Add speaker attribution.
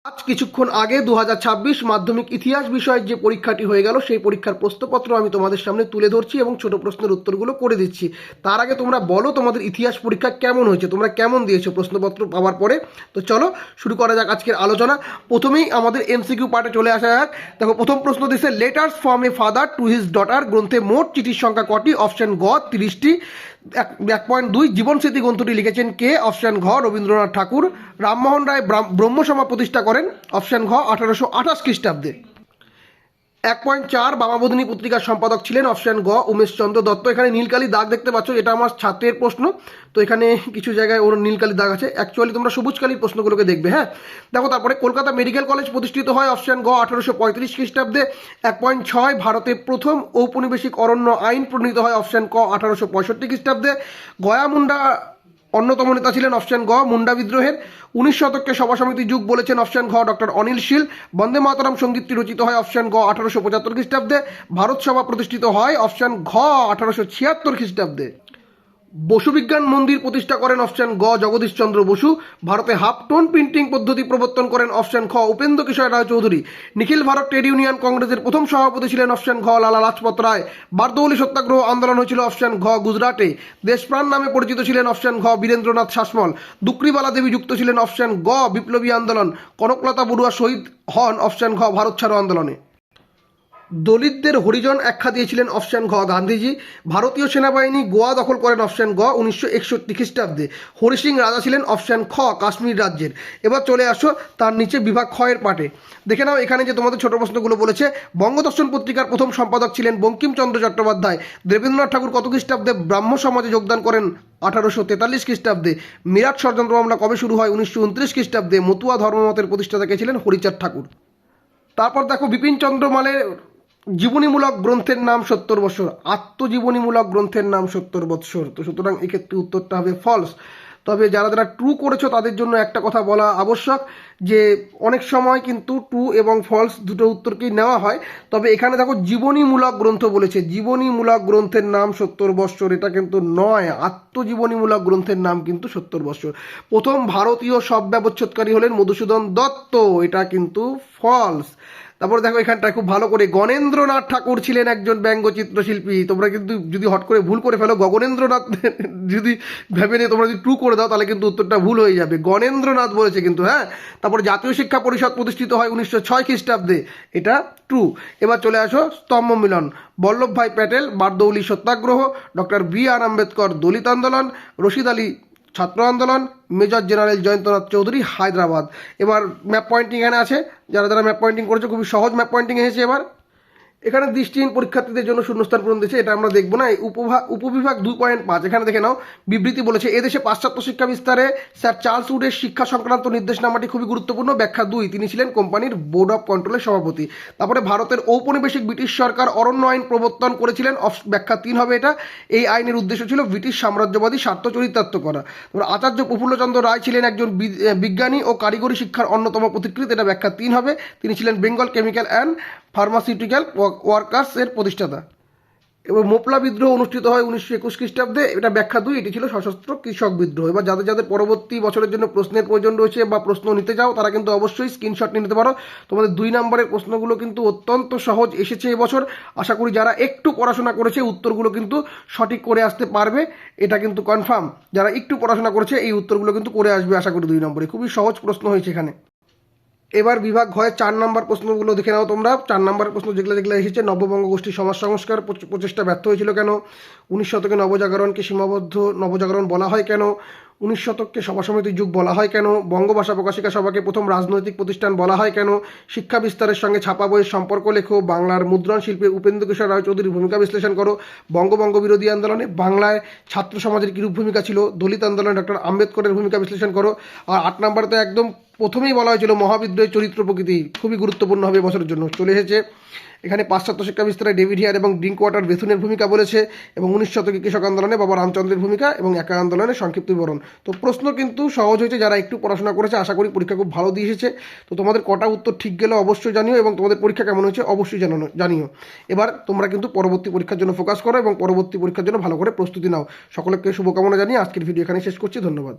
Speaker 1: আজ কিছুক্ষণ আগে 2026 মাধ্যমিক ইতিহাস বিষয়ের যে পরীক্ষাটি হয়ে গেল সেই পরীক্ষার প্রশ্নপত্র আমি তোমাদের সামনে তুলে ধরছি এবং ছোট প্রশ্নের উত্তরগুলো করে দিচ্ছি। তার আগে তোমরা বলো তোমাদের ইতিহাস পরীক্ষা কেমন হয়েছে, তোমরা কেমন দিয়েছো প্রশ্নপত্র পাওয়ার পরে। তো চলো শুরু করা যাক আজকের আলোচনা। প্রথমেই আমাদের এমসিকিউ পার্টে চলে আসা যাক। দেখো প্রথম প্রশ্ন দিচ্ছে, letters from a father to his daughter গ্রন্থে মোট চিঠির সংখ্যা কটি? অপশন গ 30টি। 1.2 জীবন স্মৃতি গ্রন্থটি লিখেছেন কে? অপশন ঘ রবীন্দ্রনাথ ঠাকুর। রামমোহন রায় ব্রহ্মসভা প্রতিষ্ঠা করেন? অপশন ঘ 1828 খ্রিস্টাব্দে। 1.4 বামাবোধিনী পত্রিকার সম্পাদক ছিলেন? অপশন গ উমেশচন্দ্র দত্ত। এখানে নীলকালি দাগ দেখতে পাচ্ছ, এটা আমার ছাত্রের প্রশ্ন, তো এখানে কিছু জায়গায় ওর নীলকালি দাগ আছে, অ্যাকচুয়ালি তোমরা সবুজ কালির প্রশ্নগুলোকে দেখবে। হ্যাঁ দেখো, তারপরে কলকাতা মেডিকেল কলেজ প্রতিষ্ঠিত হয়? অপশন গ 1835 খ্রিস্টাব্দে। 1.6 ভারতে প্রথম ঔপনিবেশিক অরণ্য আইন প্রণীত হয়? অপশন ক 1865 খ্রিস্টাব্দে। গয়া মুন্ডা অন্যতম নেতা ছিলেন? অপশন গ মুন্ডা বিদ্রোহের। 19 শতককে সভা সমিতি যুগ বলেছেন? অপশন ঘ ডক্টর অনিল শীল। বন্দে মাতরম সঙ্গীতটি রচিত হয়? অপশন গ 1875 খ্রিস্টাব্দে। ভারত সভা প্রতিষ্ঠিত হয়? অপশন ঘ 1876 খ্রিস্টাব্দে। বসু বিজ্ঞান মন্দির প্রতিষ্ঠা করেন? অপশন গ জগদীশচন্দ্র বসু। ভারতে হাফ টোন প্রিন্টিং পদ্ধতি প্রবর্তন করেন? অপশন খ উপেন্দ্র কিশোর রায় চৌধুরী। নিখিল ভারত ট্রেড ইউনিয়ন কংগ্রেসের প্রথম সভাপতি ছিলেন? অপশন ঘ লালা লাজপত রায়। বারদৌলি সত্যাগ্রহ আন্দোলন হয়েছিল? অপশন ঘ গুজরাটে। দেশপ্রাণ নামে পরিচিত ছিলেন? অপশন ঘ বীরেন্দ্রনাথ শাসমল। দুকরিবালা দেবী যুক্ত ছিলেন? অপশন গ বিপ্লবী আন্দোলন। কনকলতা বড়ুয়া শহীদ হন? অপশন ঘ ভারত ছাড়ো আন্দোলনে। দলিতদের হরিজন আখ্যা দিয়েছিলেন? অপশন ঘ গান্ধীজি। ভারতীয় সেনাবাহিনী গোয়া দখল করেন? অপশন গ 1961 খ্রিস্টাব্দে। হরি সিং রাজা ছিলেন? অপশন খ কাশ্মীর রাজ্যের। এবার চলে আসো তার নিচে বিভাগ খ এর পাটে। দেখে নাও এখানে যে তোমাদের ছোট প্রশ্নগুলো বলেছে। বঙ্গদর্শন পত্রিকার প্রথম সম্পাদক ছিলেন বঙ্কিমচন্দ্র চট্টোপাধ্যায়। দেবেন্দ্রনাথ ঠাকুর কত খ্রিস্টাব্দে ব্রাহ্ম সমাজে যোগদান করেন? 1843 খ্রিস্টাব্দে। মিরাট ষড়যন্ত্র মামলা কবে শুরু হয়? 1929 খ্রিস্টাব্দে। মতুয়া ধর্মমতের প্রতিষ্ঠাতা কে ছিলেন? হরিচাঁদ ঠাকুর। তারপর দেখো বিপিনচন্দ্র মালের জীবনীমূলক গ্রন্থের নাম 70 বৎসর। আত্মজীবনীমূলক গ্রন্থের নাম 70 বৎসর, তো সুতরাং এক্ষেত্রে উত্তরটা হবে ফলস। তবে যারা যারা ট্রু করেছো তাদের জন্য একটা কথা বলা আবশ্যক, যে অনেক সময় কিন্তু ট্রু এবং ফলস দুটো উত্তরকেই নেওয়া হয়। তবে এখানে দেখো জীবনীমূলক গ্রন্থ বলেছে, জীবনীমূলক গ্রন্থের নাম 70 বৎসর, এটা কিন্তু নয়। আত্মজীবনীমূলক গ্রন্থের নাম কিন্তু 70 বৎসর। প্রথম ভারতীয় শব ব্যবচ্ছেদকারী হলেন মধুসূদন দত্ত, এটা কিন্তু ফলস। তারপরে দেখো এখানটা খুব ভালো করে, গণেন্দ্রনাথ ঠাকুর ছিলেন একজন ব্যঙ্গচিত্রশিল্পী। তোমরা কিন্তু যদি হট করে ভুল করে ফেলো, গগনেন্দ্রনাথ যদি ভেবে নিয়ে তোমরা যদি ট্রু করে দাও তাহলে কিন্তু উত্তরটা ভুল হয়ে যাবে। গণেন্দ্রনাথ বলেছে কিন্তু। হ্যাঁ তারপরে জাতীয় শিক্ষা পরিষদ প্রতিষ্ঠিত হয় 1906 খ্রিস্টাব্দে, এটা ট্রু। এবার চলে আসো স্তম্ভ মিলন। বল্লভভাই প্যাটেল বারদৌলি সত্যাগ্রহ, ডক্টর বি আর আম্বেদকর দলিত আন্দোলন, রশিদ আলী ছাত্র আন্দোলন, মেজর জেনারেল জয়ন্তনাথ চৌধুরী হায়দ্রাবাদ। এবার ম্যাপ পয়েন্টিং এখানে আছে, যারা যারা ম্যাপ পয়েন্টিং করেছে খুবই সহজ ম্যাপ পয়েন্টিং এসেছে। এবার এখানে দৃষ্টিহীন পরীক্ষার্থীদের জন্য শূন্যস্থান পূরণ দিয়েছে, এটা আমরা দেখবো না। এই উপবিভাগ 2.5 এখানে দেখে নাও। বিবৃতি বলেছে, এদেশে পাশ্চাত্য শিক্ষা বিস্তারে স্যার চার্লস উডের শিক্ষা সংক্রান্ত নির্দেশনামাটি খুবই গুরুত্বপূর্ণ। ব্যাখ্যা 2, তিনি ছিলেন কোম্পানির বোর্ড অফ কন্ট্রোলের সভাপতি। তারপরে ভারতের ঔপনিবেশিক ব্রিটিশ সরকার অরণ্য আইন প্রবর্তন করেছিলেন? ব্যাখ্যা 3 হবে এটা। এই আইনের উদ্দেশ্য ছিল ব্রিটিশ সাম্রাজ্যবাদী স্বার্থ চরিতার্থ করা। তারপর আচার্য প্রফুল্লচন্দ্র রায় ছিলেন একজন বিজ্ঞানী ও কারিগরি শিক্ষার অন্যতম পথিকৃৎ, এটা ব্যাখ্যা 3 হবে। তিনি ছিলেন Bengal chemical and pharmaceutical workers এর প্রতিষ্ঠাতা। এবার মোপলা বিদ্রোহ অনুষ্ঠিত হয় 1921 খ্রিস্টাব্দে, এটা ব্যাখ্যা 2, এটি ছিল সশস্ত্র কৃষক বিদ্রোহ। এবার যাদের যাদের পরবর্তী বছরের জন্য প্রশ্নের প্রয়োজন রয়েছে বা প্রশ্ন নিতে চাও তারা কিন্তু অবশ্যই স্ক্রিনশট নিয়ে নিতে পারো। তোমাদের 2 নম্বরের প্রশ্নগুলো কিন্তু অত্যন্ত সহজ এসেছে এবছর। আশা করি যারা একটু পড়াশোনা করেছে উত্তরগুলো কিন্তু সঠিক করে আসতে পারবে, এটা কিন্তু কনফার্ম। যারা একটু পড়াশোনা করেছে এই উত্তরগুলো কিন্তু করে আসবে আশা করি 2 নম্বরে। খুবই সহজ প্রশ্ন হয়েছে এখানে। এবার বিভাগ ঘয়ে 4 নম্বর প্রশ্নগুলো দেখে নাও তোমরা। 4 নম্বরের প্রশ্ন যেগুলো যেগুলো এসেছে, নববঙ্গ গোষ্ঠীর সমাজ সংস্কার প্রচেষ্টা ব্যর্থ হয়েছিল কেন? 19 শতকে নবজাগরণকে সীমাবদ্ধ নবজাগরণ বলা হয় কেন? 19 শতককে সভা সমিতির যুগ বলা হয় কেন? বঙ্গভাষা প্রকাশিকা সভাকে প্রথম রাজনৈতিক প্রতিষ্ঠান বলা হয় কেন? শিক্ষা বিস্তারের সঙ্গে ছাপা বইয়ের সম্পর্ক লেখো। বাংলার মুদ্রণ শিল্পে উপেন্দ্র কিশোর রায় চৌধুরীর ভূমিকা বিশ্লেষণ করো। বঙ্গভঙ্গ বিরোধী আন্দোলনে বাংলায় ছাত্র সমাজের কিরূপ ভূমিকা ছিল? দলিত আন্দোলনে ডক্টর আম্বেদকরের ভূমিকা বিশ্লেষণ করো। আর 8 নম্বরে তো একদম প্রথমেই বলা হয়েছিল মহাবিদ্রোহের চরিত্র প্রকৃতি, খুবই গুরুত্বপূর্ণ হবে বছরের জন্য, চলে এসেছে। এখানে পাশ্চাত্য শিক্ষা বিস্তারে ডেভিড হিয়ার এবং ড্রিঙ্ক ওয়াটার বেথুনের ভূমিকা বলেছে, এবং 19 শতকে কৃষক আন্দোলনে বাবা রামচন্দ্রের ভূমিকা এবং একা আন্দোলনের সংক্ষিপ্ত বিবরণ। তো প্রশ্ন কিন্তু সহজ হয়েছে, যারা একটু পড়াশোনা করেছে আশা করি পরীক্ষা খুব ভালো দিয়ে এসেছে। তো তোমাদের কটা উত্তর ঠিক গেলে অবশ্যই জানিও, এবং তোমাদের পরীক্ষা কেমন হয়েছে অবশ্যই জানিও। এবার তোমরা কিন্তু পরবর্তী পরীক্ষার জন্য ফোকাস করো এবং পরবর্তী পরীক্ষার জন্য ভালো করে প্রস্তুতি নাও। সকলকে শুভকামনা জানিয়ে আজকের ভিডিও এখানে শেষ করছি। ধন্যবাদ।